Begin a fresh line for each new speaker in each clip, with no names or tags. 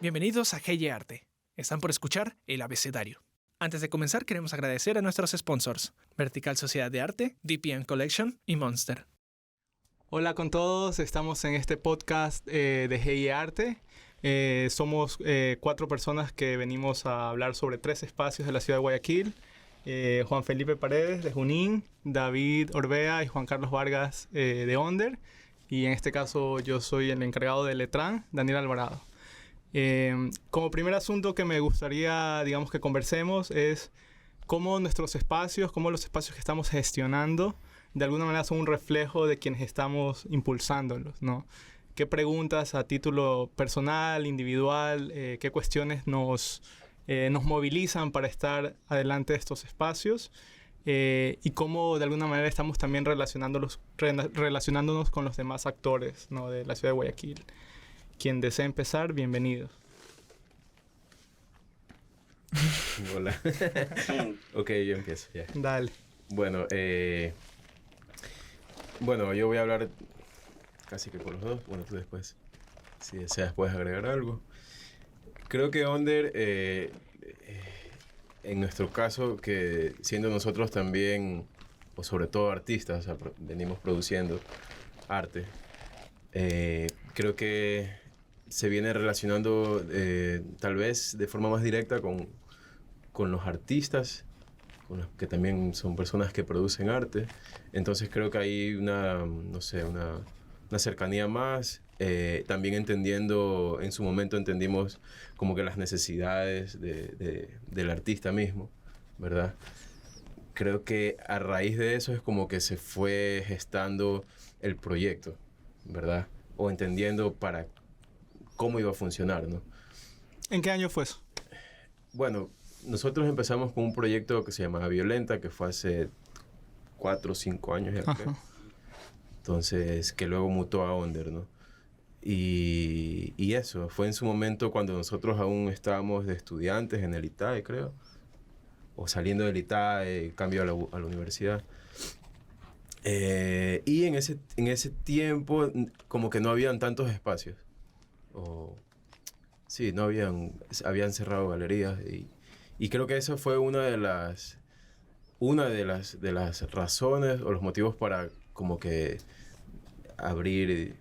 Bienvenidos a GY Arte. Están por escuchar El Abecedario. Antes de comenzar, queremos agradecer a nuestros sponsors: Vertical Sociedad de Arte, DPN Collection y Monster.
Hola con todos, estamos en este podcast de GY Arte. Somos 4 personas que venimos a hablar sobre 3 espacios de la ciudad de Guayaquil. Juan Felipe Paredes de Junín, David Orbea y Juan Carlos Vargas de Onder. Y en este caso yo soy el encargado de Letran, Daniel Alvarado. Como primer asunto que me gustaría, que conversemos es cómo nuestros espacios, cómo los espacios que estamos gestionando, de alguna manera son un reflejo de quienes estamos impulsándolos, ¿no? ¿Qué preguntas a título personal, individual, qué cuestiones nos movilizan para estar adelante de estos espacios? Y cómo de alguna manera estamos también relacionándonos con los demás actores, ¿no?, de la ciudad de Guayaquil. Quien desee empezar, bienvenido.
Hola. Ok, yo empiezo ya.
Dale.
Bueno, yo voy a hablar casi que por los dos. Bueno, tú después, si deseas, puedes agregar algo. Creo que Onder, en nuestro caso, que siendo nosotros también, o sobre todo artistas, o sea, venimos produciendo arte, creo que se viene relacionando tal vez de forma más directa con los artistas, con los que también son personas que producen arte. Entonces creo que hay una cercanía más. También en su momento entendimos como que las necesidades del artista mismo, ¿verdad? Creo que a raíz de eso es como que se fue gestando el proyecto, ¿verdad? O entendiendo para cómo iba a funcionar, ¿no?
¿En qué año fue eso?
Bueno, nosotros empezamos con un proyecto que se llamaba Violenta, que fue hace 4 o 5 años ya, creo. Entonces, que luego mutó a Onder, ¿no? Y eso, fue en su momento cuando nosotros aún estábamos de estudiantes en el ITAE, creo. O saliendo del ITAE, cambio a la universidad. Y en ese tiempo como que no habían tantos espacios. Sí, habían cerrado galerías y creo que eso fue una de las razones o los motivos para como que abrir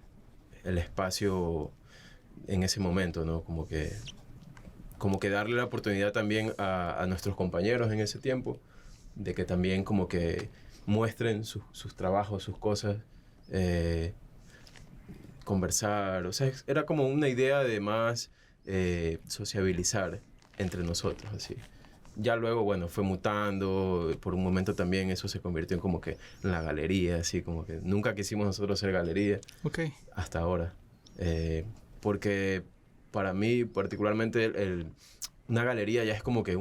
el espacio en ese momento, ¿no? Como que darle la oportunidad también a nuestros compañeros en ese tiempo de que también como que muestren sus trabajos, sus cosas, conversar. O sea, era como una idea de más sociabilizar entre nosotros, así. Ya luego, bueno, fue mutando. Por un momento también eso se convirtió en como que en la galería, así como que nunca quisimos nosotros ser galería.
Okay.
Hasta ahora. Porque para mí particularmente una galería ya es como que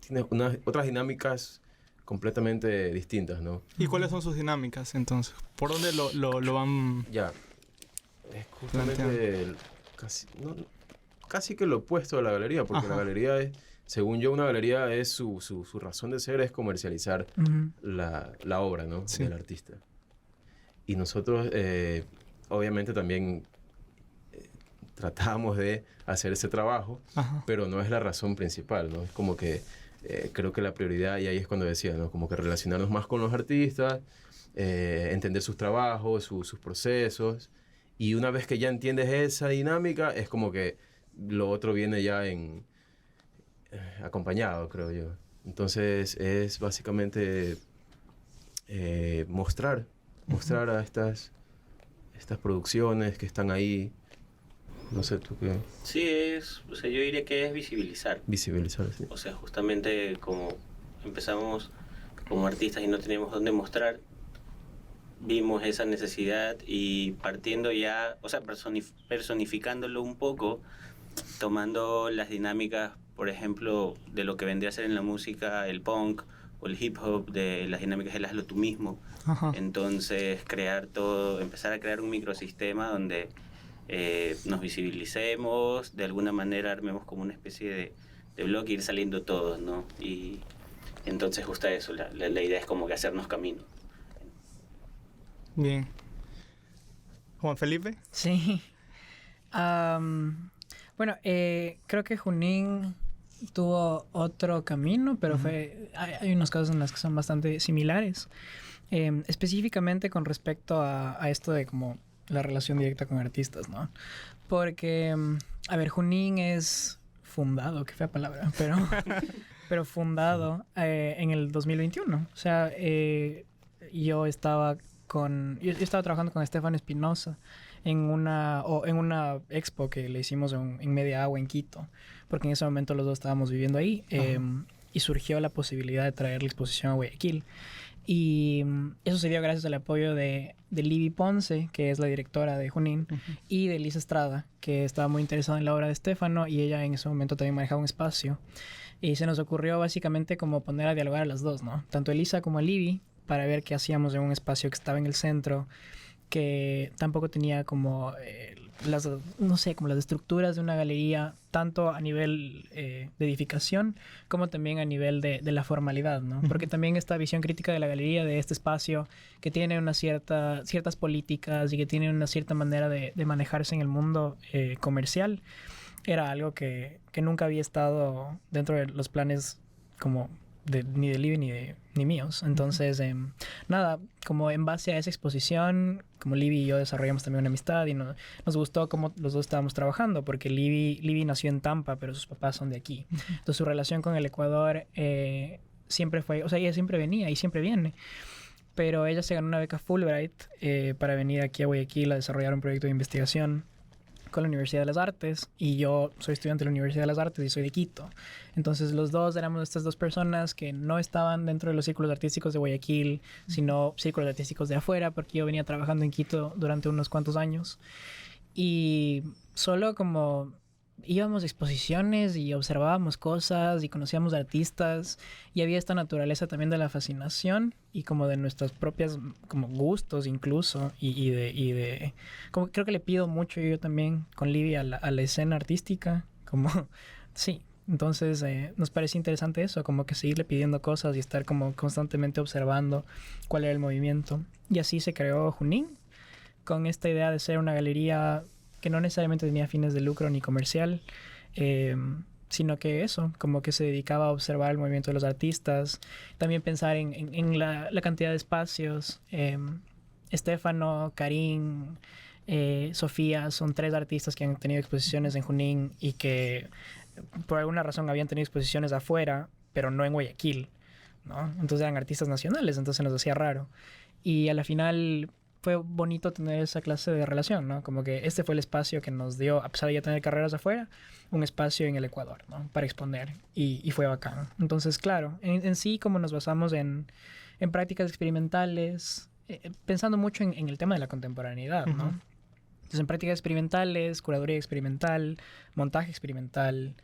tiene otras dinámicas completamente distintas, ¿no?
¿Y cuáles son sus dinámicas entonces? ¿Por dónde lo van?
Ya. Es justamente casi que lo opuesto a la galería, porque
Ajá.
la galería es, según yo, una galería es su razón de ser es comercializar la obra, ¿no?
Sí.
Del artista. Y nosotros, obviamente, también tratamos de hacer ese trabajo,
Ajá.
pero no es la razón principal, ¿no? Es como que creo que la prioridad, y ahí es cuando decía, ¿no? Como que relacionarnos más con los artistas, entender sus trabajos, sus procesos. Y una vez que ya entiendes esa dinámica, es como que lo otro viene ya acompañado, creo yo. Entonces es básicamente mostrar a estas producciones que están ahí. No sé, ¿tú qué?
Sí, yo diría que es visibilizar.
Visibilizar, sí.
O sea, justamente como empezamos como artistas y no teníamos dónde mostrar, vimos esa necesidad y partiendo ya, o sea, personificándolo un poco, tomando las dinámicas, por ejemplo, de lo que vendría a ser en la música el punk o el hip hop, de las dinámicas del hazlo tú mismo.
Ajá.
Entonces empezar a crear un microsistema donde nos visibilicemos, de alguna manera armemos como una especie de blog e ir saliendo todos, ¿no? Y entonces justo eso, la idea es como que hacernos camino.
Bien. Juan Felipe.
Sí. Bueno, creo que Junín tuvo otro camino, pero hay unos casos en los que son bastante similares. Específicamente con respecto a esto de como la relación directa con artistas, ¿no? Porque, a ver, Junín es fundado, qué fea palabra, pero fundado en el 2021. O sea, yo estaba trabajando con Estefan Espinosa en una expo que le hicimos en Media Agua en Quito, porque en ese momento los dos estábamos viviendo ahí, y surgió la posibilidad de traer la exposición a Guayaquil. Y eso se dio gracias al apoyo de Libby Ponce, que es la directora de Junín, y de Lisa Estrada, que estaba muy interesada en la obra de Estefano, y ella en ese momento también manejaba un espacio. Y se nos ocurrió básicamente como poner a dialogar a las dos, ¿no? Tanto Elisa como a Libby, para ver qué hacíamos en un espacio que estaba en el centro, que tampoco tenía como como las estructuras de una galería, tanto a nivel de edificación como también a nivel de la formalidad, ¿no? Porque también esta visión crítica de la galería, de este espacio que tiene ciertas políticas y que tiene una cierta manera de manejarse en el mundo comercial, era algo que nunca había estado dentro de los planes como ni de Libby ni míos. Entonces, nada, como en base a esa exposición, como Libby y yo desarrollamos también una amistad y nos gustó cómo los dos estábamos trabajando, porque Libby nació en Tampa, pero sus papás son de aquí. Entonces, su relación con el Ecuador siempre fue, o sea, ella siempre venía y siempre viene. Pero ella se ganó una beca Fulbright para venir aquí a Guayaquil a desarrollar un proyecto de investigación con la Universidad de las Artes, y yo soy estudiante de la Universidad de las Artes y soy de Quito. Entonces los dos éramos estas dos personas que no estaban dentro de los círculos artísticos de Guayaquil, sino círculos artísticos de afuera, porque yo venía trabajando en Quito durante unos cuantos años. Y solo como íbamos a exposiciones y observábamos cosas y conocíamos artistas, y había esta naturaleza también de la fascinación y como de nuestras propias como gustos incluso, y de como creo que le pido mucho yo también con Libby a la escena artística, como sí. Entonces nos parece interesante eso, como que seguirle pidiendo cosas y estar como constantemente observando cuál era el movimiento. Y así se creó Junín, con esta idea de ser una galería que no necesariamente tenía fines de lucro ni comercial, sino que eso, como que se dedicaba a observar el movimiento de los artistas, también pensar en la cantidad de espacios. Estefano, Karim, Sofía son 3 artistas que han tenido exposiciones en Junín y que por alguna razón habían tenido exposiciones afuera, pero no en Guayaquil, ¿no? Entonces eran artistas nacionales, entonces nos hacía raro. Y a la final fue bonito tener esa clase de relación, ¿no? Como que este fue el espacio que nos dio, a pesar de ya tener carreras afuera, un espacio en el Ecuador, ¿no? Para exponer, y fue bacán. Entonces, claro, en sí como nos basamos en prácticas experimentales, pensando mucho en el tema de la contemporaneidad, ¿no? Entonces, en prácticas experimentales, curaduría experimental, montaje experimental.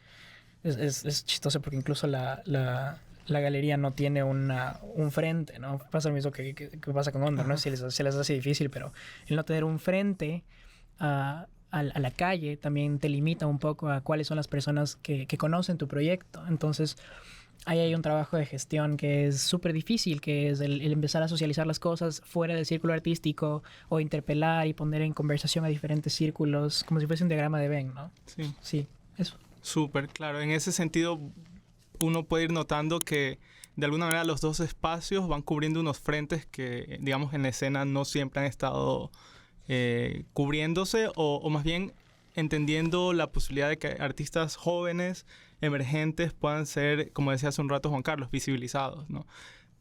Es chistoso porque incluso la galería no tiene un frente, ¿no? Pasa lo mismo que pasa con Onda, ¿no? Se les hace difícil, pero el no tener un frente a la calle también te limita un poco a cuáles son las personas que conocen tu proyecto. Entonces, ahí hay un trabajo de gestión que es súper difícil, que es el empezar a socializar las cosas fuera del círculo artístico, o interpelar y poner en conversación a diferentes círculos, como si fuese un diagrama de Venn, ¿no?
Sí.
Sí, eso.
Súper, claro. En ese sentido, uno puede ir notando que de alguna manera los dos espacios van cubriendo unos frentes que, digamos, en la escena no siempre han estado cubriéndose, o más bien entendiendo la posibilidad de que artistas jóvenes, emergentes, puedan ser, como decía hace un rato Juan Carlos, visibilizados, ¿no?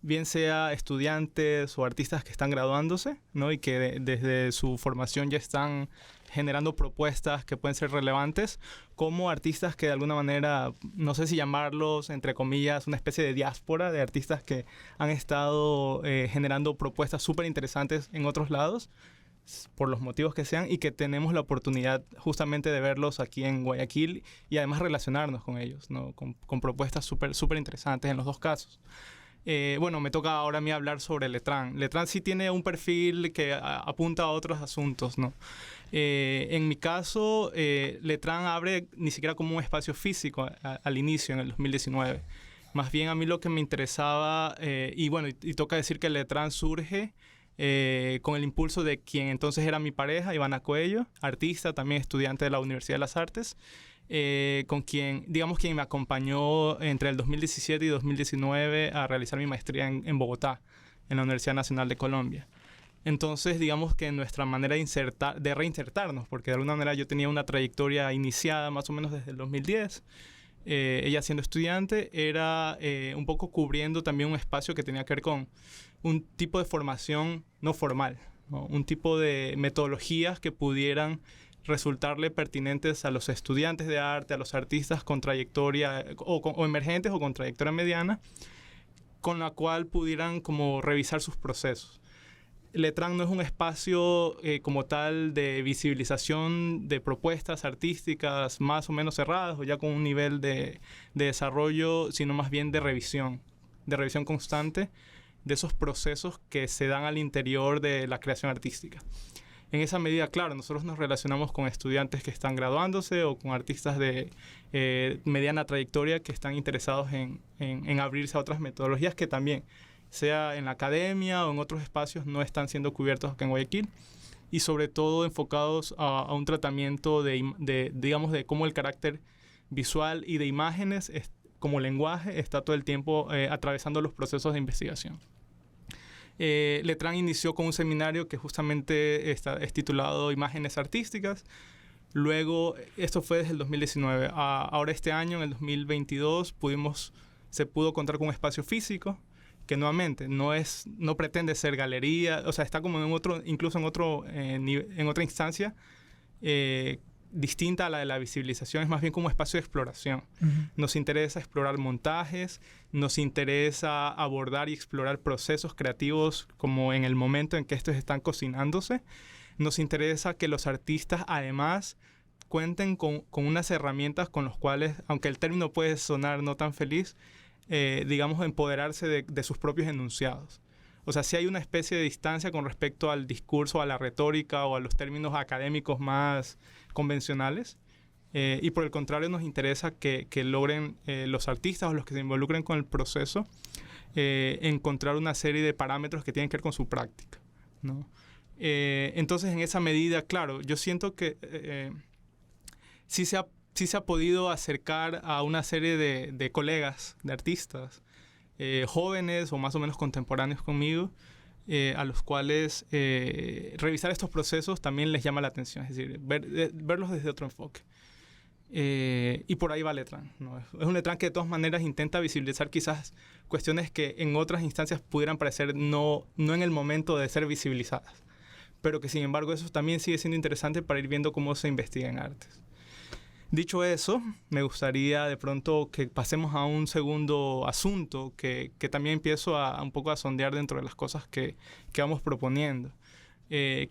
Bien sea estudiantes o artistas que están graduándose, ¿no? Y que desde su formación ya están generando propuestas que pueden ser relevantes, como artistas que de alguna manera, no sé si llamarlos, entre comillas, una especie de diáspora de artistas que han estado generando propuestas súper interesantes en otros lados, por los motivos que sean, y que tenemos la oportunidad justamente de verlos aquí en Guayaquil y además relacionarnos con ellos, ¿no? Con propuestas súper interesantes en los dos casos. Bueno, me toca ahora a mí hablar sobre Letran. Letran sí tiene un perfil que apunta a otros asuntos, ¿no? En mi caso, Letran abre ni siquiera como un espacio físico al inicio, en el 2019. Más bien a mí lo que me interesaba, y bueno, y toca decir que Letran surge con el impulso de quien entonces era mi pareja, Ivana Coello, artista, también estudiante de la Universidad de las Artes, quien me acompañó entre el 2017 y 2019 a realizar mi maestría en Bogotá, en la Universidad Nacional de Colombia. Entonces, digamos que nuestra manera de reinsertarnos, porque de alguna manera yo tenía una trayectoria iniciada más o menos desde el 2010, ella siendo estudiante, era un poco cubriendo también un espacio que tenía que ver con un tipo de formación no formal, ¿no? Un tipo de metodologías que pudieran resultarle pertinentes a los estudiantes de arte, a los artistas con trayectoria o emergentes o con trayectoria mediana, con la cual pudieran como revisar sus procesos. Letran no es un espacio como tal de visibilización de propuestas artísticas más o menos cerradas o ya con un nivel de desarrollo, sino más bien de revisión constante de esos procesos que se dan al interior de la creación artística. En esa medida, claro, nosotros nos relacionamos con estudiantes que están graduándose o con artistas de mediana trayectoria que están interesados en abrirse a otras metodologías que también, sea en la academia o en otros espacios, no están siendo cubiertos acá en Guayaquil, y sobre todo enfocados a un tratamiento de cómo el carácter visual y de imágenes como lenguaje está todo el tiempo atravesando los procesos de investigación. Letran inició con un seminario que justamente es titulado Imágenes Artísticas. Luego, esto fue desde el 2019. Ahora este año, en el 2022, se pudo contar con un espacio físico que nuevamente no pretende ser galería, o sea, está como incluso en otra instancia distinta a la de la visibilización, es más bien como espacio de exploración. Uh-huh. Nos interesa explorar montajes, nos interesa abordar y explorar procesos creativos como en el momento en que estos están cocinándose. Nos interesa que los artistas además cuenten con unas herramientas con las cuales, aunque el término puede sonar no tan feliz, empoderarse de sus propios enunciados. O sea, sí hay una especie de distancia con respecto al discurso, a la retórica o a los términos académicos más convencionales. Y por el contrario, nos interesa que logren los artistas o los que se involucren con el proceso encontrar una serie de parámetros que tienen que ver con su práctica, ¿no? Entonces, en esa medida, claro, yo siento que sí se ha podido acercar a una serie de colegas, de artistas, jóvenes o más o menos contemporáneos conmigo, a los cuales revisar estos procesos también les llama la atención, es decir, verlos desde otro enfoque. Y por ahí va Letran, ¿no? Es un Letran que de todas maneras intenta visibilizar quizás cuestiones que en otras instancias pudieran parecer no en el momento de ser visibilizadas, pero que sin embargo eso también sigue siendo interesante para ir viendo cómo se investiga en artes. Dicho eso, me gustaría de pronto que pasemos a un segundo asunto que también empiezo un poco a sondear dentro de las cosas que vamos proponiendo.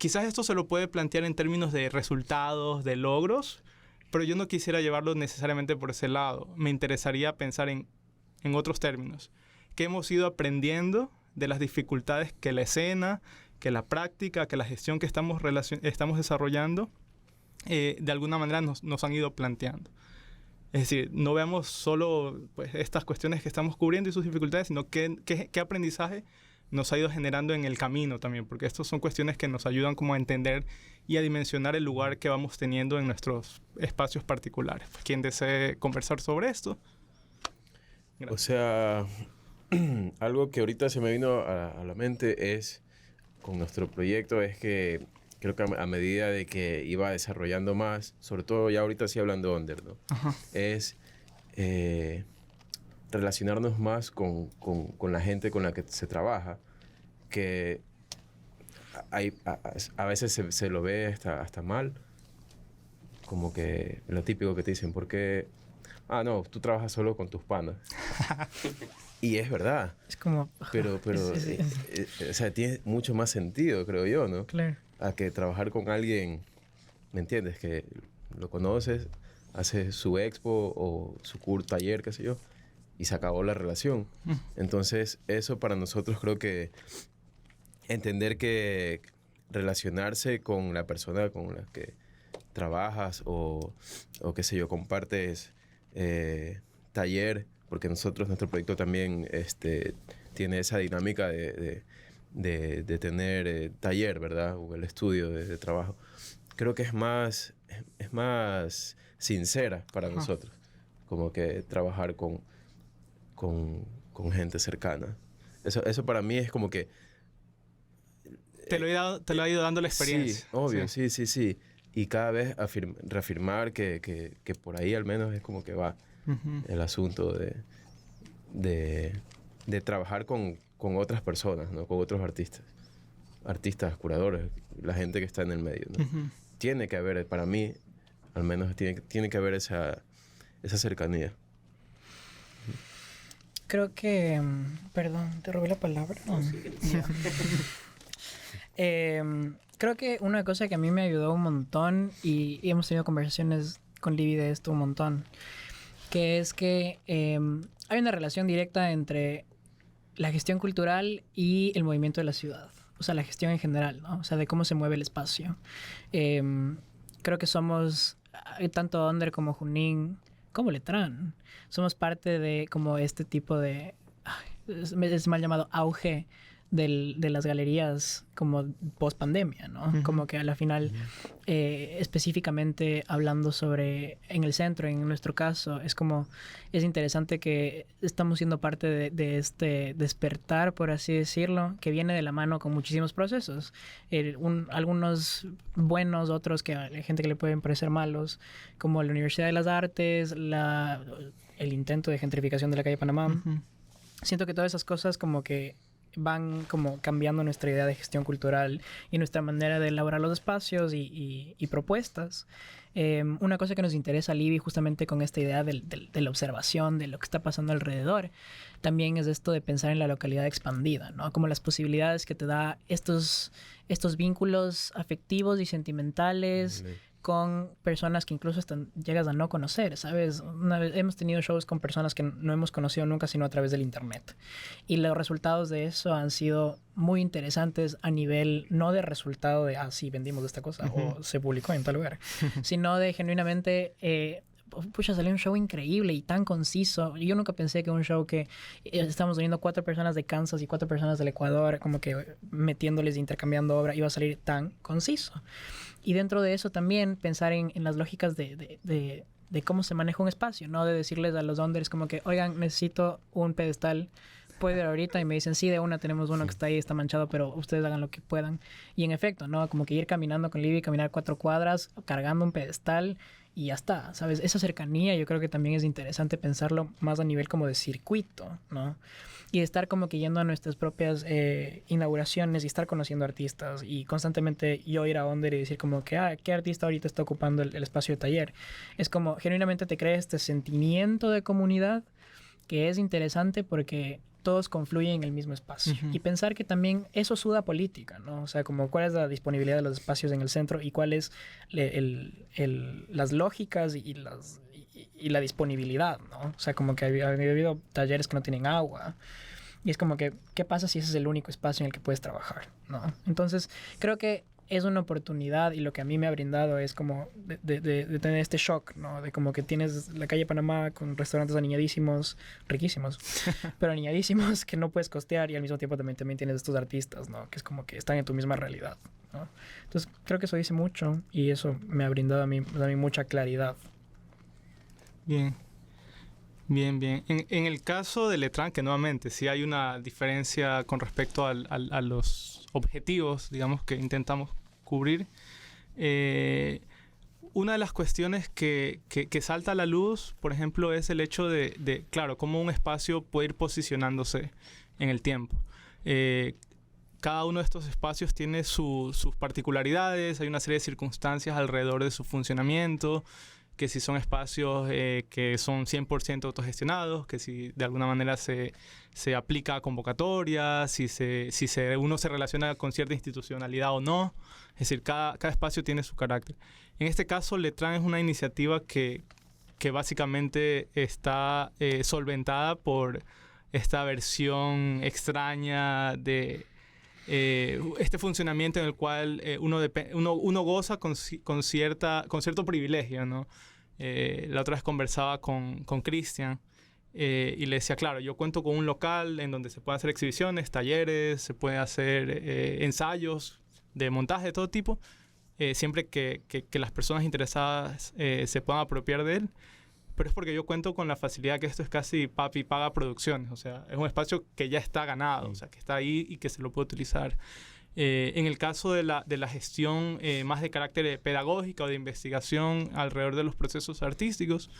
Quizás esto se lo puede plantear en términos de resultados, de logros, pero yo no quisiera llevarlo necesariamente por ese lado. Me interesaría pensar en otros términos. ¿Qué hemos ido aprendiendo de las dificultades que la escena, que la práctica, que la gestión que estamos desarrollando de alguna manera nos han ido planteando? Es decir, no veamos solo pues, estas cuestiones que estamos cubriendo y sus dificultades, sino qué aprendizaje nos ha ido generando en el camino también, porque estas son cuestiones que nos ayudan como a entender y a dimensionar el lugar que vamos teniendo en nuestros espacios particulares. ¿Quién desee conversar sobre esto?
Gracias. O sea, algo que ahorita se me vino a la mente es, con nuestro proyecto, es que creo que a medida de que iba desarrollando más, sobre todo ya ahorita sí hablando under, ¿no? Ajá. Es relacionarnos más con la gente con la que se trabaja, que a veces se lo ve hasta mal, como que lo típico que te dicen, porque, no, tú trabajas solo con tus panas. Y es verdad.
Es como...
Pero o sea, tiene mucho más sentido, creo yo, ¿no?
Claro.
A que trabajar con alguien, ¿me entiendes? Que lo conoces, hace su expo o su taller, qué sé yo, y se acabó la relación. Entonces, eso para nosotros creo que entender que relacionarse con la persona con la que trabajas o qué sé yo, compartes taller, porque nuestro proyecto también tiene esa dinámica de tener taller, ¿verdad? O el estudio de trabajo. creo que es más sincera para nosotros. Como que trabajar con gente cercana. Eso para mí es como que...
Te lo ha ido dando la experiencia.
Sí, obvio, sí. Y cada vez reafirmar que por ahí al menos es como que va el asunto de trabajar con otras personas, ¿no? Con otros artistas, curadores, la gente que está en el medio, ¿no? Tiene que haber, para mí, al menos tiene que haber esa cercanía.
Creo que... perdón, te robé la palabra. Creo que una cosa que a mí me ayudó un montón, y hemos tenido conversaciones con Libby de esto un montón, que es que hay una relación directa entre la gestión cultural y el movimiento de la ciudad. O sea, la gestión en general, ¿no? O sea, de cómo se mueve el espacio. Creo que somos, tanto Onder como Junín, como Letrán, somos parte de como este tipo de... es mal llamado auge de las galerías como post pandemia, ¿no? Como que a la final, específicamente hablando sobre en el centro, en nuestro caso, es interesante que estamos siendo parte de este despertar, por así decirlo, que viene de la mano con muchísimos procesos. Algunos buenos, otros que hay gente que le pueden parecer malos, como la Universidad de las Artes, el intento de gentrificación de la calle Panamá. Siento que todas esas cosas como que van como cambiando nuestra idea de gestión cultural y nuestra manera de elaborar los espacios y propuestas. Una cosa que nos interesa a Libby justamente con esta idea de la observación, de lo que está pasando alrededor, también es esto de pensar en la localidad expandida, ¿no? Como las posibilidades que te da estos vínculos afectivos y sentimentales con personas que incluso llegas a no conocer, ¿sabes? Una vez hemos tenido shows con personas que no hemos conocido nunca sino a través del internet. Y los resultados de eso han sido muy interesantes a nivel, no de resultado de, sí, vendimos esta cosa o se publicó en tal lugar, sino de genuinamente... pucha, salió un show increíble y tan conciso. Yo nunca pensé que un show que estamos viendo 4 personas de Kansas y 4 personas del Ecuador, como que metiéndoles, intercambiando obra, iba a salir tan conciso. Y dentro de eso también pensar en las lógicas de cómo se maneja un espacio, ¿no? De decirles a los unders como que, oigan, necesito un pedestal, ¿puede ir ahorita? Y me dicen, sí, de una tenemos uno que está ahí, está manchado, pero ustedes hagan lo que puedan. Y en efecto, ¿no? Como que ir caminando con Libby, caminar 4 cuadras, cargando un pedestal y ya está, ¿sabes? Esa cercanía yo creo que también es interesante pensarlo más a nivel como de circuito, ¿no? Y estar como que yendo a nuestras propias inauguraciones y estar conociendo artistas y constantemente yo ir a Onder y decir como que, ¿qué artista ahorita está ocupando el espacio de taller? Es como, genuinamente te crea este sentimiento de comunidad que es interesante porque todos confluyen en el mismo espacio. Y pensar que también eso suda política, ¿no? O sea, como cuál es la disponibilidad de los espacios en el centro y cuál es las lógicas y la disponibilidad, ¿no? O sea, como que ha habido talleres que no tienen agua. Y es como que, ¿qué pasa si ese es el único espacio en el que puedes trabajar, ¿no? Entonces, creo que es una oportunidad y lo que a mí me ha brindado es como de tener este shock, ¿no? De como que tienes la calle Panamá con restaurantes aniñadísimos, riquísimos, pero aniñadísimos que no puedes costear y al mismo tiempo también tienes estos artistas, ¿no? Que es como que están en tu misma realidad, ¿no? Entonces, creo que eso dice mucho y eso me ha brindado a mí mucha claridad.
Bien. En el caso de Letrán, que nuevamente sí hay una diferencia con respecto a los objetivos, digamos, que intentamos cubrir. Una de las cuestiones que salta a la luz, por ejemplo, es el hecho de claro, cómo un espacio puede ir posicionándose en el tiempo. Cada uno de estos espacios tiene sus particularidades, hay una serie de circunstancias alrededor de su funcionamiento, que si son espacios que son 100% autogestionados, que si de alguna manera se aplica a convocatorias, si uno se relaciona con cierta institucionalidad o no. Es decir, cada espacio tiene su carácter. En este caso, Letrán es una iniciativa que básicamente está solventada por esta versión extraña de este funcionamiento en el cual uno goza con cierto privilegio, ¿no? La otra vez conversaba con Cristian y le decía, claro, yo cuento con un local en donde se pueden hacer exhibiciones, talleres, se pueden hacer ensayos de montaje de todo tipo, siempre que las personas interesadas se puedan apropiar de él, pero es porque yo cuento con la facilidad que esto es casi papi paga producciones, o sea, es un espacio que ya está ganado, o sea, que está ahí y que se lo puede utilizar. En el caso de la gestión más de carácter pedagógica o de investigación alrededor de los procesos artísticos,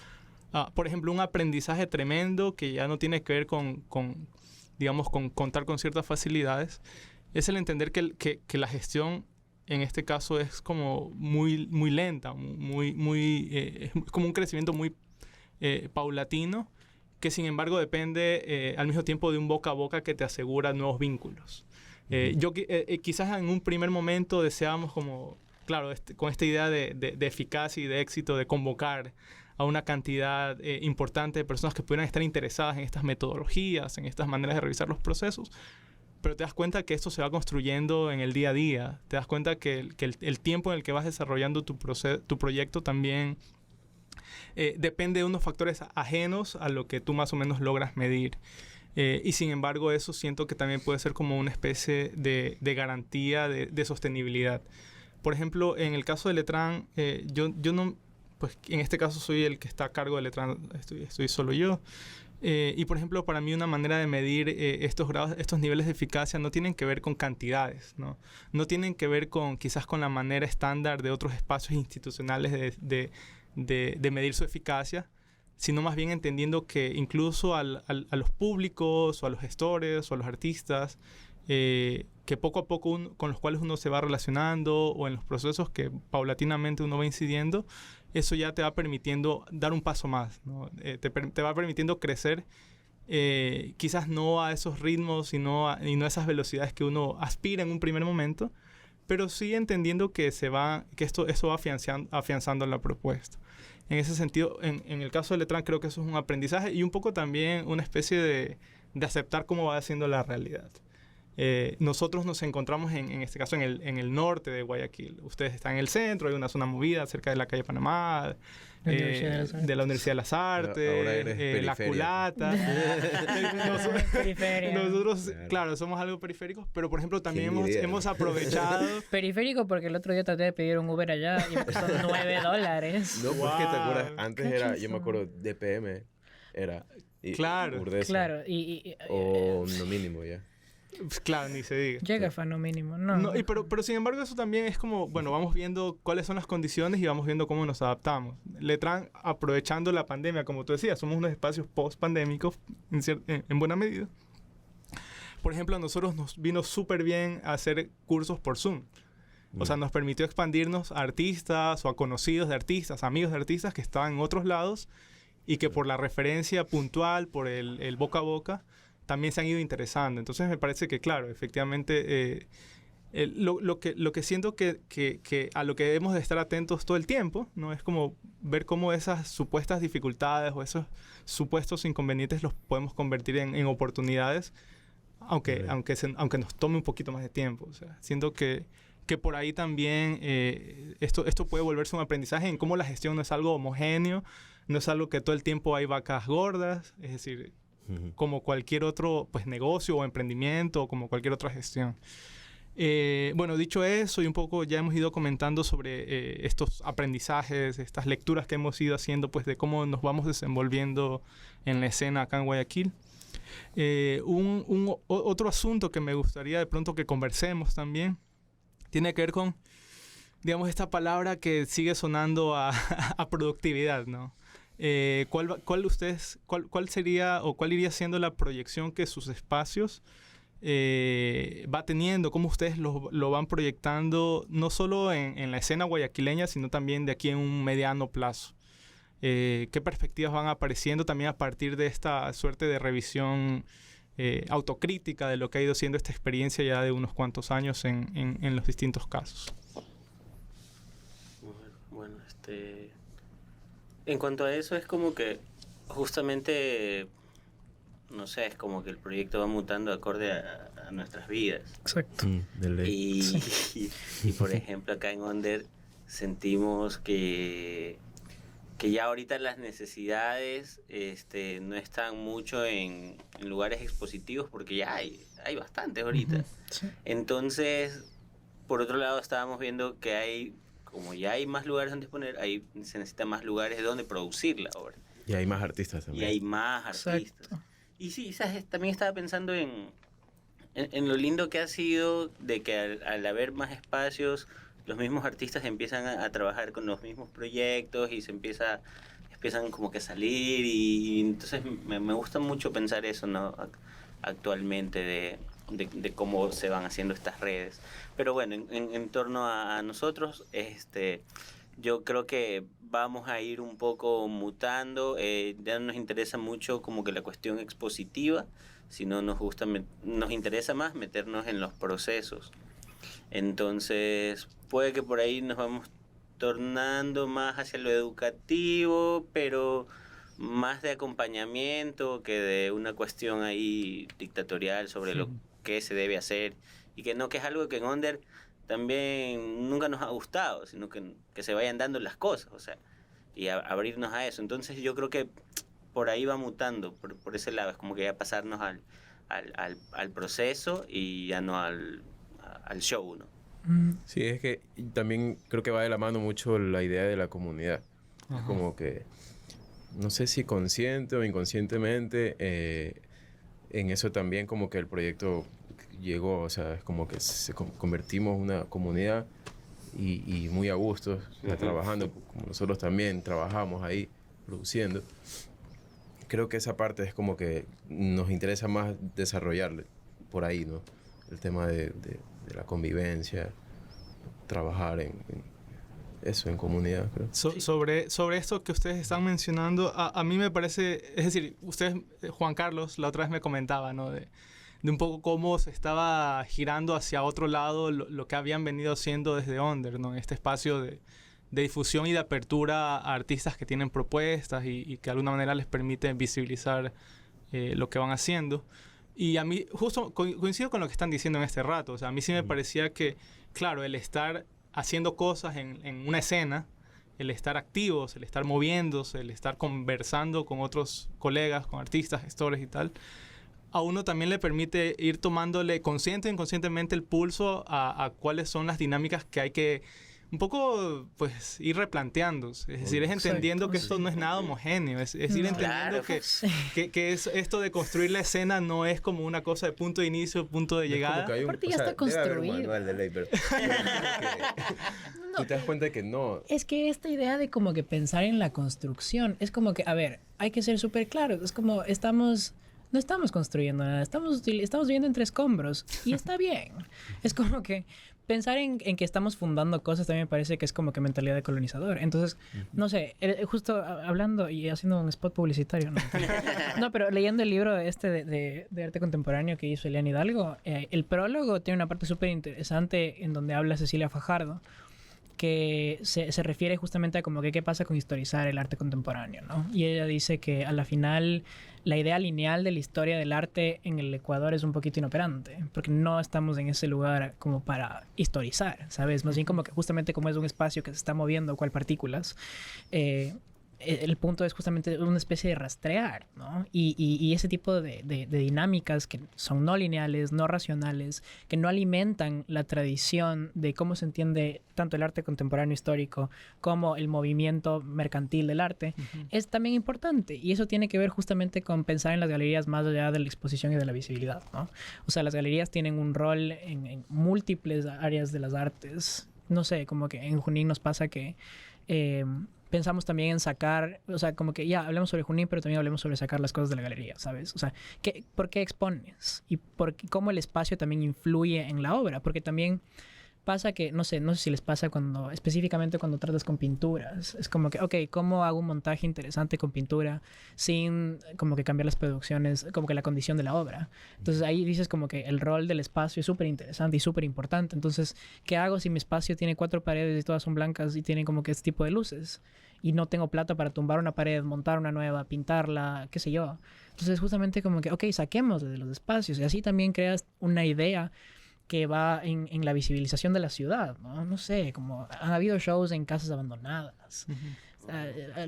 por ejemplo, un aprendizaje tremendo que ya no tiene que ver con contar con ciertas facilidades, es el entender que la gestión en este caso es como muy, muy lenta, es como un crecimiento muy paulatino, que sin embargo depende al mismo tiempo de un boca a boca que te asegura nuevos vínculos. Quizás en un primer momento deseábamos como, claro, con esta idea de eficacia y de éxito, de convocar a una cantidad importante de personas que pudieran estar interesadas en estas metodologías, en estas maneras de revisar los procesos, pero te das cuenta que esto se va construyendo en el día a día, te das cuenta que el tiempo en el que vas desarrollando tu proyecto también depende de unos factores ajenos a lo que tú más o menos logras medir. Y sin embargo eso siento que también puede ser como una especie de garantía de sostenibilidad. Por ejemplo, en el caso de Letran, yo no, pues en este caso soy el que está a cargo de Letran, estoy solo yo. Y por ejemplo, para mí una manera de medir estos niveles de eficacia no tienen que ver con cantidades, no tienen que ver quizás con la manera estándar de otros espacios institucionales de medir su eficacia, sino más bien entendiendo que incluso a los públicos o a los gestores o a los artistas que poco a poco con los cuales uno se va relacionando o en los procesos que paulatinamente uno va incidiendo, eso ya te va permitiendo dar un paso más, ¿no? Te va permitiendo crecer, quizás no a esos ritmos y no a esas velocidades que uno aspira en un primer momento, pero sí entendiendo que eso va afianzando la propuesta. En ese sentido, en el caso de Letran creo que eso es un aprendizaje y un poco también una especie de aceptar cómo va siendo la realidad. Nosotros nos encontramos en este caso en el norte de Guayaquil. Ustedes están en el centro, hay una zona movida cerca de la calle Panamá, de la Universidad de las Artes, La Culata. Nosotros, claro, somos algo periféricos, pero por ejemplo también hemos aprovechado...
Periférico porque el otro día traté de pedir un Uber allá y me costó $9.
No, pues que te acuerdas, antes yo me acuerdo, DPM era...
Claro.
Urdesa,
claro.
O no mínimo ya.
Claro, ni se diga.
Llega fano mínimo, no.
Pero sin embargo eso también es como, bueno, vamos viendo cuáles son las condiciones y vamos viendo cómo nos adaptamos. Letran, aprovechando la pandemia, como tú decías, somos unos espacios post-pandémicos en buena medida. Por ejemplo, a nosotros nos vino súper bien hacer cursos por Zoom. O sea, nos permitió expandirnos a artistas o a conocidos de artistas, amigos de artistas que estaban en otros lados y que por la referencia puntual, por el boca a boca, también se han ido interesando. Entonces me parece que, claro, efectivamente, lo que siento que a lo que debemos de estar atentos todo el tiempo, ¿no? Es como ver cómo esas supuestas dificultades o esos supuestos inconvenientes los podemos convertir en oportunidades, aunque nos tome un poquito más de tiempo. O sea, siento que por ahí también esto puede volverse un aprendizaje en cómo la gestión no es algo homogéneo, no es algo que todo el tiempo hay vacas gordas, es decir, como cualquier otro pues negocio o emprendimiento o como cualquier otra gestión. Bueno, dicho eso y un poco ya hemos ido comentando sobre estos aprendizajes, estas lecturas que hemos ido haciendo pues de cómo nos vamos desenvolviendo en la escena acá en Guayaquil. Otro asunto que me gustaría de pronto que conversemos también tiene que ver con, digamos, esta palabra que sigue sonando a productividad, ¿no? ¿Cuál sería o cuál iría siendo la proyección que sus espacios va teniendo? ¿Cómo ustedes lo van proyectando no solo en la escena guayaquileña, sino también de aquí en un mediano plazo? ¿Qué perspectivas van apareciendo también a partir de esta suerte de revisión autocrítica de lo que ha ido siendo esta experiencia ya de unos cuantos años en los distintos casos?
Bueno, en cuanto a eso es como que justamente, no sé, es como que el proyecto va mutando acorde a nuestras vidas.
Exacto.
Y por ejemplo acá en Onder sentimos que ya ahorita las necesidades no están mucho en lugares expositivos porque ya hay bastantes ahorita.
Sí.
Entonces, por otro lado estábamos viendo que hay como ya hay más lugares donde exponer, ahí se necesitan más lugares donde producir la obra.
Y hay más artistas también.
Y hay más artistas.
Exacto.
Y sí, ¿sabes? También estaba pensando en lo lindo que ha sido de que al haber más espacios, los mismos artistas empiezan a trabajar con los mismos proyectos y empiezan como que a salir y entonces me gusta mucho pensar eso, ¿no? Actualmente de cómo se van haciendo estas redes. Pero bueno, en torno a nosotros, yo creo que vamos a ir un poco mutando, ya no nos interesa mucho como que la cuestión expositiva, sino nos interesa más meternos en los procesos. Entonces, puede que por ahí nos vamos tornando más hacia lo educativo, pero más de acompañamiento que de una cuestión ahí dictatorial sobre lo que se debe hacer, y que es algo que en Onder también nunca nos ha gustado, sino que se vayan dando las cosas, o sea, y abrirnos a eso. Entonces yo creo que por ahí va mutando, por ese lado, es como que ya pasarnos al proceso y ya no al show, ¿no?
Sí, es que también creo que va de la mano mucho la idea de la comunidad.
Ajá.
Es como que, no sé si consciente o inconscientemente, en eso también como que el proyecto llegó, o sea, es como que convertimos una comunidad y muy a gusto, o sea, trabajando, como nosotros también trabajamos ahí, produciendo. Creo que esa parte es como que nos interesa más desarrollar por ahí, ¿no? El tema de la convivencia, trabajar en comunidad, creo.
Sobre esto que ustedes están mencionando, a mí me parece, es decir, ustedes, Juan Carlos, la otra vez me comentaba, ¿no? De un poco cómo se estaba girando hacia otro lado lo que habían venido haciendo desde Onder, ¿no? Este espacio de difusión y de apertura a artistas que tienen propuestas y que de alguna manera les permite visibilizar lo que van haciendo. Y a mí, justo coincido con lo que están diciendo en este rato. O sea, a mí sí me parecía que, claro, el estar haciendo cosas en una escena, el estar activos, el estar moviéndose, el estar conversando con otros colegas, con artistas, gestores y tal, a uno también le permite ir tomándole consciente e inconscientemente el pulso a cuáles son las dinámicas que hay que un poco, pues, ir replanteando. Es decir, es entendiendo que esto no es nada homogéneo. Es ir entendiendo
Claro.
que es esto de construir la escena no es como una cosa de punto de inicio, punto de llegada.
Aparte ya está
debe haber un
construido.
manual de ley, pero tú te das cuenta que no.
Es que esta idea de como que pensar en la construcción es como que, a ver, hay que ser súper claros. Es como no estamos construyendo nada, estamos viviendo entre escombros y está bien. Es como que pensar en que estamos fundando cosas también me parece que es como que mentalidad de colonizador. Entonces, no sé, justo hablando y haciendo un spot publicitario, ¿no? No, pero leyendo el libro de arte contemporáneo que hizo Elian Hidalgo, el prólogo tiene una parte súper interesante en donde habla Cecilia Fajardo, que se refiere justamente a como que qué pasa con historizar el arte contemporáneo, ¿no? Y ella dice que a la final la idea lineal de la historia del arte en el Ecuador es un poquito inoperante, porque no estamos en ese lugar como para historizar, ¿sabes? Más bien como que justamente como es un espacio que se está moviendo cual partículas, el punto es justamente una especie de rastrear, ¿no? Y ese tipo de dinámicas que son no lineales, no racionales, que no alimentan la tradición de cómo se entiende tanto el arte contemporáneo histórico como el movimiento mercantil del arte, es también importante. Y eso tiene que ver justamente con pensar en las galerías más allá de la exposición y de la visibilidad, ¿no? O sea, las galerías tienen un rol en múltiples áreas de las artes. No sé, como que en Junín nos pasa que pensamos también en sacar, o sea, como que ya hablemos sobre Junín, pero también hablemos sobre sacar las cosas de la galería, ¿sabes? O sea, ¿por qué expones? Y cómo el espacio también influye en la obra, porque también pasa que, no sé si les pasa específicamente cuando tratas con pinturas, es como que, ok, ¿cómo hago un montaje interesante con pintura sin como que cambiar las producciones, como que la condición de la obra? Entonces ahí dices como que el rol del espacio es súper interesante y súper importante. Entonces, ¿qué hago si mi espacio tiene 4 paredes y todas son blancas y tienen como que este tipo de luces? Y no tengo plata para tumbar una pared, montar una nueva, pintarla, qué sé yo. Entonces justamente como que, ok, saquemos de los espacios y así también creas una idea que va en la visibilización de la ciudad, ¿no? No sé, como han habido shows en casas abandonadas. O sea,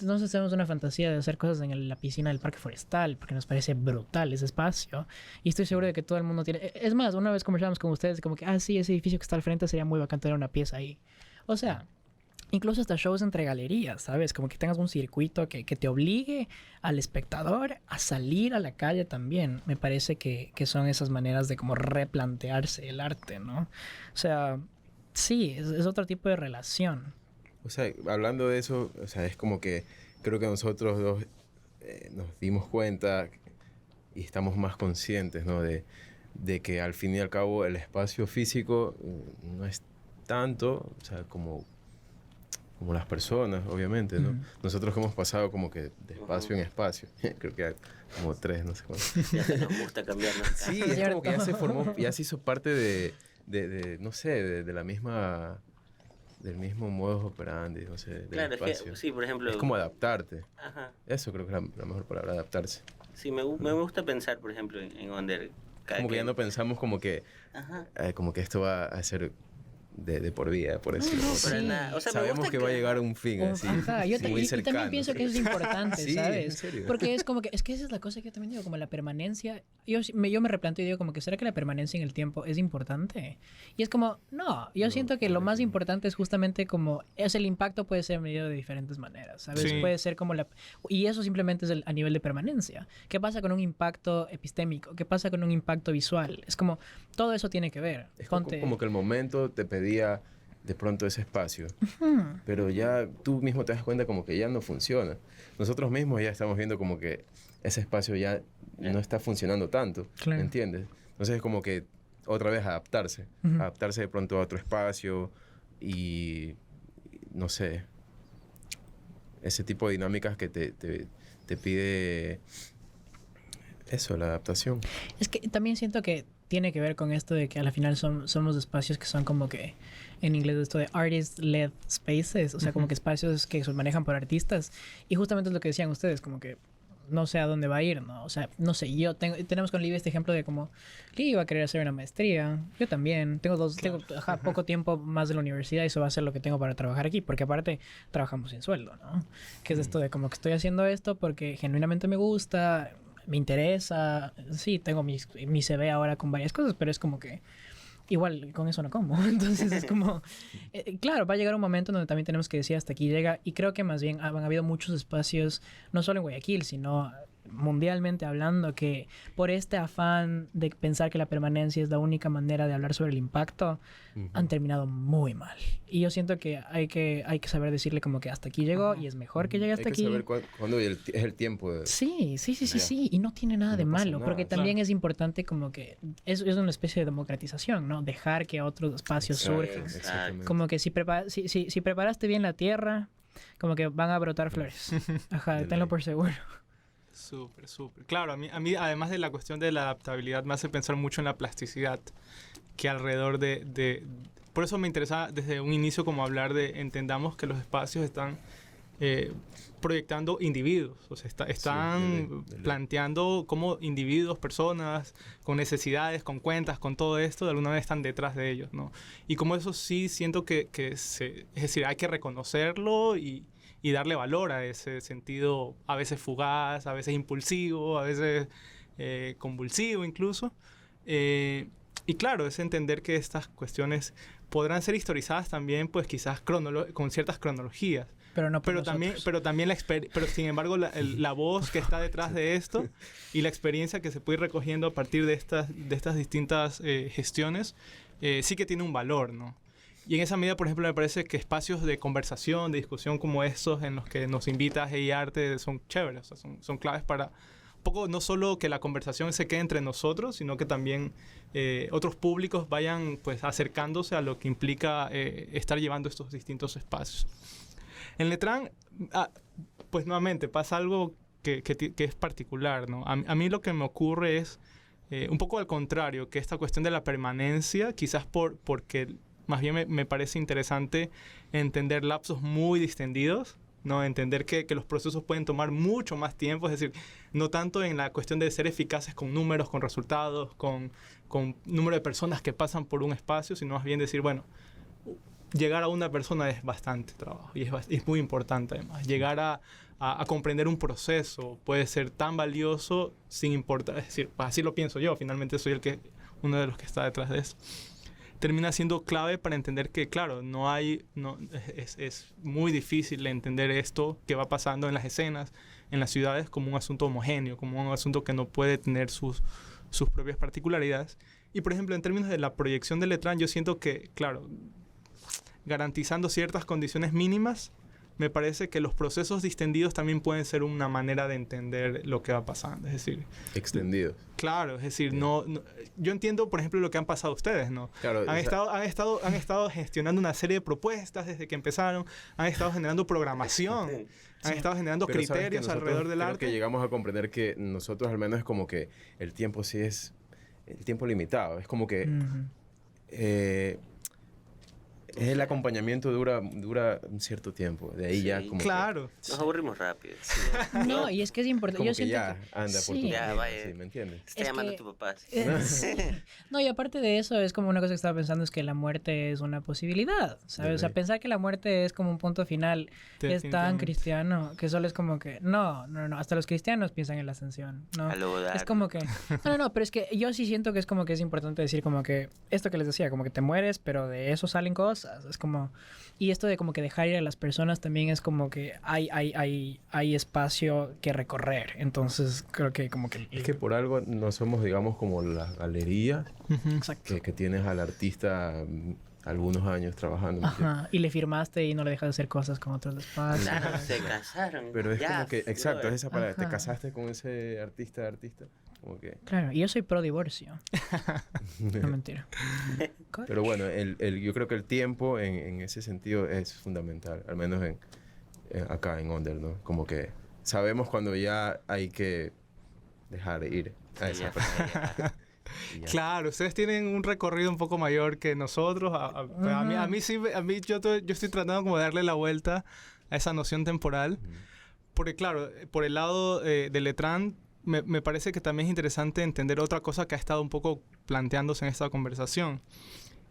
nos hacemos una fantasía de hacer cosas en la piscina del Parque Forestal porque nos parece brutal ese espacio. Y estoy seguro de que todo el mundo tiene... Es más, una vez conversamos con ustedes como que, sí, ese edificio que está al frente sería muy bacán tener una pieza ahí. O sea, incluso hasta shows entre galerías, ¿sabes? Como que tengas un circuito que te obligue al espectador a salir a la calle también. Me parece que son esas maneras de como replantearse el arte, ¿no? O sea, sí, es otro tipo de relación.
O sea, hablando de eso, o sea, es como que creo que nosotros dos nos dimos cuenta y estamos más conscientes, ¿no? De que al fin y al cabo el espacio físico no es tanto, o sea, como las personas, obviamente, ¿no? Nosotros que hemos pasado como que de espacio en espacio, creo que hay como 3, no sé cuánto.
Ya se nos gusta cambiarnos.
Sí, es como que ya se formó, ya se hizo parte de no sé, de la misma, del mismo modus operandi, no sé, del
Claro,
espacio.
es que, sí, por ejemplo...
Es como adaptarte.
Ajá.
Eso creo que es la mejor palabra, adaptarse.
Sí, me gusta pensar, por ejemplo, en Onder.
Como que ya no pensamos como que esto va a ser de por vida, por decirlo.
No,
Para
sí.
nada. O sea, me
Sabemos
gusta
que va a llegar a un fin así,
Ajá, yo
muy
y
cercano.
también pienso que eso es importante,
Sí,
¿sabes?
en serio.
Porque es como que, es que esa es la cosa que yo también digo, como la permanencia. Yo me replanteo y digo como que, ¿será que la permanencia en el tiempo es importante? Y es como, no, yo siento que lo más importante es justamente como, el impacto puede ser medido de diferentes maneras, ¿sabes?
Sí.
Puede ser como y eso simplemente es a nivel de permanencia. ¿Qué pasa con un impacto epistémico? ¿Qué pasa con un impacto visual? Es como, todo eso tiene que ver.
Es como que el momento te pedía de pronto ese espacio, pero ya tú mismo te das cuenta como que ya no funciona. Nosotros mismos ya estamos viendo como que ese espacio ya no está funcionando tanto,
Claro.
¿me entiendes? Entonces es como que otra vez adaptarse, adaptarse de pronto a otro espacio y no sé, ese tipo de dinámicas que te pide eso, la adaptación.
Es que también siento que tiene que ver con esto de que al final somos espacios que son como que, en inglés esto de artist-led spaces, o sea, como que espacios que se manejan por artistas. Y justamente es lo que decían ustedes, como que no sé a dónde va a ir, ¿no? O sea, no sé, tenemos con Livia este ejemplo de como, Livia iba a querer hacer una maestría, yo también, tengo poco tiempo más de la universidad y eso va a ser lo que tengo para trabajar aquí, porque aparte trabajamos sin sueldo, ¿no? Que es esto de como que estoy haciendo esto porque genuinamente me gusta, me interesa, sí, tengo mi CV ahora con varias cosas, pero es como que igual con eso no como. Entonces es como, claro, va a llegar un momento donde también tenemos que decir hasta aquí llega, y creo que más bien han habido muchos espacios, no solo en Guayaquil, sino mundialmente hablando, que por este afán de pensar que la permanencia es la única manera de hablar sobre el impacto, han terminado muy mal. Y yo siento que hay que saber decirle como que hasta aquí llegó y es mejor que llegue hasta aquí.
Hay que saber cuándo es el tiempo.
Sí. Y no tiene nada de
No pasa
malo,
nada,
porque también
claro.
es importante como que es una especie de democratización, ¿no? Dejar que otros espacios surjan.
Exactamente.
Como que si preparaste bien la tierra, como que van a brotar flores. Ajá,
De
tenlo
ley.
por seguro.
Súper, súper. Claro, a mí, además de la cuestión de la adaptabilidad, me hace pensar mucho en la plasticidad que alrededor Por eso me interesa desde un inicio como hablar de, entendamos que los espacios están proyectando individuos, o sea, están
de ley.
planteando cómo individuos, personas, con necesidades, con cuentas, con todo esto, de alguna manera están detrás de ellos, ¿no? Y como eso sí siento es decir, hay que reconocerlo y darle valor a ese sentido, a veces fugaz, a veces impulsivo, a veces convulsivo incluso. Y claro, es entender que estas cuestiones podrán ser historizadas también, pues quizás con ciertas cronologías.
Pero no por
Pero también,
nosotros.
pero sin embargo la voz que está detrás de esto y la experiencia que se puede ir recogiendo a partir de estas distintas gestiones sí que tiene un valor, ¿no? Y en esa medida, por ejemplo, me parece que espacios de conversación, de discusión como estos en los que nos invita Hey Arte son chéveres, o sea, son claves para un poco no solo que la conversación se quede entre nosotros, sino que también otros públicos vayan pues acercándose a lo que implica estar llevando estos distintos espacios. En Letran, pues nuevamente pasa algo que es particular, ¿no? A mí lo que me ocurre es un poco al contrario, que esta cuestión de la permanencia, quizás porque más bien me parece interesante entender lapsos muy distendidos, ¿no? Entender que los procesos pueden tomar mucho más tiempo, es decir, no tanto en la cuestión de ser eficaces con números, con resultados, con número de personas que pasan por un espacio, sino más bien decir, bueno, llegar a una persona es bastante trabajo y es muy importante además. Llegar a comprender un proceso puede ser tan valioso sin importar, es decir, así lo pienso yo, finalmente soy uno de los que está detrás de eso. termina siendo clave para entender que, claro, es muy difícil entender esto que va pasando en las escenas, en las ciudades, como un asunto homogéneo, como un asunto que no puede tener sus propias particularidades. Y, por ejemplo, en términos de la proyección de Letran, yo siento que, claro, garantizando ciertas condiciones mínimas, me parece que los procesos distendidos también pueden ser una manera de entender lo que va pasando. Es decir,
Extendidos.
claro, es decir, yo entiendo, por ejemplo, lo que han pasado ustedes, ¿no?
Claro,
Han estado gestionando una serie de propuestas desde que empezaron, han estado generando programación, han estado generando
pero sabes que
criterios
nosotros
alrededor del
creo
arte.
que llegamos a comprender que nosotros al menos es como que el tiempo sí es el tiempo limitado. Es como que el acompañamiento dura un cierto tiempo. De ahí ya como
Claro.
Nos aburrimos rápido.
No, y es que es
que,
importante.
como
Yo
que
siento
ya
que...
anda por
Sí.
tu
Ya,
vida,
vaya.
sí, ¿me entiendes?
Está
Es
llamando
que-
a tu papá.
Sí. No, y aparte de eso, es como una cosa que estaba pensando, es que la muerte es una posibilidad, ¿sabes? O sea,
ley.
pensar que la muerte es como un punto final es tan
Definitivamente.
cristiano que solo es como que, no, hasta los cristianos piensan en la ascensión, ¿no?
A luego dar.
Es como que, no, pero es que yo sí siento que es como que es importante decir como que, esto que les decía, como que te mueres, pero de eso salen cosas, es como, y esto de como que dejar ir a las personas también es como que hay espacio que recorrer, entonces creo que como que...
Es que por algo no somos, digamos, como las galerías
Ujú.
Exacto.
que tienes al artista algunos años trabajando. ¿me entiendes?
Ajá, y le firmaste y no le dejas de hacer cosas con otros despacios.
Claro, se casaron.
Pero es
ya,
como que, exacto,
brother.
es esa palabra. Te
Ajá.
casaste con ese artista. Como que...
Claro, y yo soy pro divorcio. No, mentira.
Pero bueno, yo creo que el tiempo en ese sentido es fundamental, al menos acá en Onder, ¿no? Como que sabemos cuando ya hay que dejar de ir a esa
Ya,
persona.
ya.
Y ya.
Claro, ustedes tienen un recorrido un poco mayor que nosotros. A mí sí, yo estoy tratando como de darle la vuelta a esa noción temporal. Porque claro, por el lado de Letran, me parece que también es interesante entender otra cosa que ha estado un poco planteándose en esta conversación.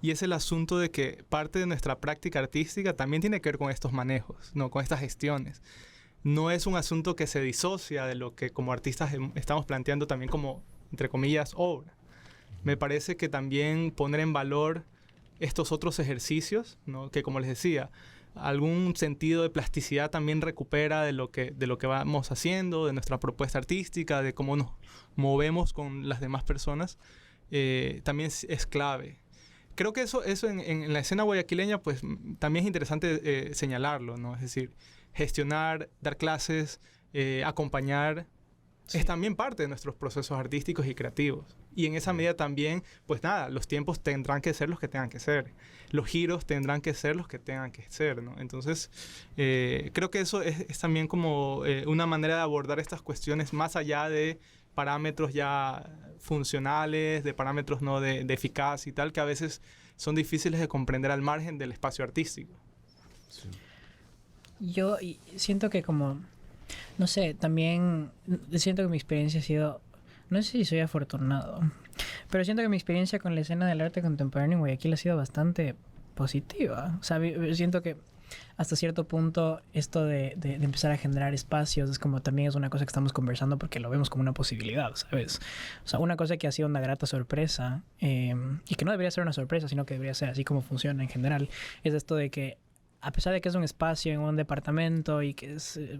Y es el asunto de que parte de nuestra práctica artística también tiene que ver con estos manejos, ¿no? Con estas gestiones. No es un asunto que se disocia de lo que como artistas estamos planteando también como, entre comillas, obra. Me parece que también poner en valor estos otros ejercicios, ¿no? Que como les decía, algún sentido de plasticidad también recupera de lo que vamos haciendo, de nuestra propuesta artística, de cómo nos movemos con las demás personas, también es clave. Creo que eso en la escena guayaquileña pues también es interesante señalarlo, ¿no? Es decir, gestionar, dar clases, acompañar,
Sí.
es también parte de nuestros procesos artísticos y creativos. Y en esa medida también, pues nada, los tiempos tendrán que ser los que tengan que ser. Los giros tendrán que ser los que tengan que ser, ¿no? Entonces, creo que eso es también como una manera de abordar estas cuestiones más allá de parámetros ya funcionales, de parámetros no de eficacia y tal, que a veces son difíciles de comprender al margen del espacio artístico.
Sí.
Yo siento que como, no sé, también siento que mi experiencia ha sido, no sé si soy afortunado, pero siento que mi experiencia con la escena del arte contemporáneo en Guayaquil ha sido bastante positiva. O sea, siento que hasta cierto punto esto de empezar a generar espacios es como también es una cosa que estamos conversando porque lo vemos como una posibilidad, ¿sabes? O sea, una cosa que ha sido una grata sorpresa y que no debería ser una sorpresa, sino que debería ser así como funciona en general, es esto de que a pesar de que es un espacio en un departamento y que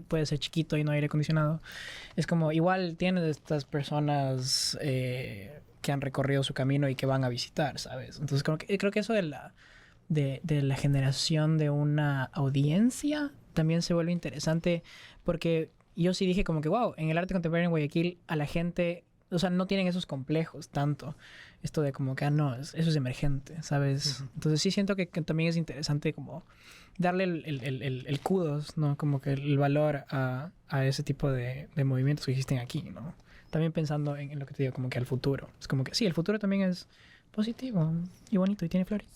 puede ser chiquito y no hay aire acondicionado, es como igual tienes estas personas que han recorrido su camino y que van a visitar, ¿sabes? Entonces creo que eso de la generación de una audiencia también se vuelve interesante porque yo sí dije como que wow, en el arte contemporáneo en Guayaquil a la gente, o sea, no tienen esos complejos tanto, esto de como que no, eso es emergente, ¿sabes?
Ujú.
Entonces sí siento que también es interesante como darle el kudos, ¿no? Como que el valor a ese tipo de movimientos que existen aquí, ¿no? También pensando en lo que te digo, como que al futuro. Es como que sí, el futuro también es positivo y bonito y tiene flores.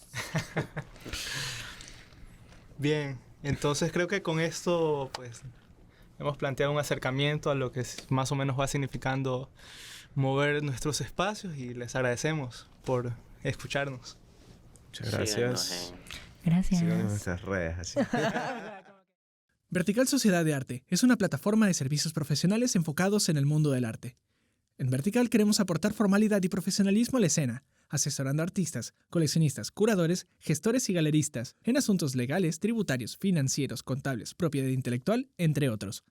Bien, entonces creo que con esto pues hemos planteado un acercamiento a lo que más o menos va significando mover nuestros espacios y les agradecemos por escucharnos.
Muchas gracias.
Síganos en
Gracias.
Síganos en nuestras redes. Así.
Vertical Sociedad de Arte es una plataforma de servicios profesionales enfocados en el mundo del arte. En Vertical queremos aportar formalidad y profesionalismo a la escena, asesorando a artistas, coleccionistas, curadores, gestores y galeristas en asuntos legales, tributarios, financieros, contables, propiedad intelectual, entre otros.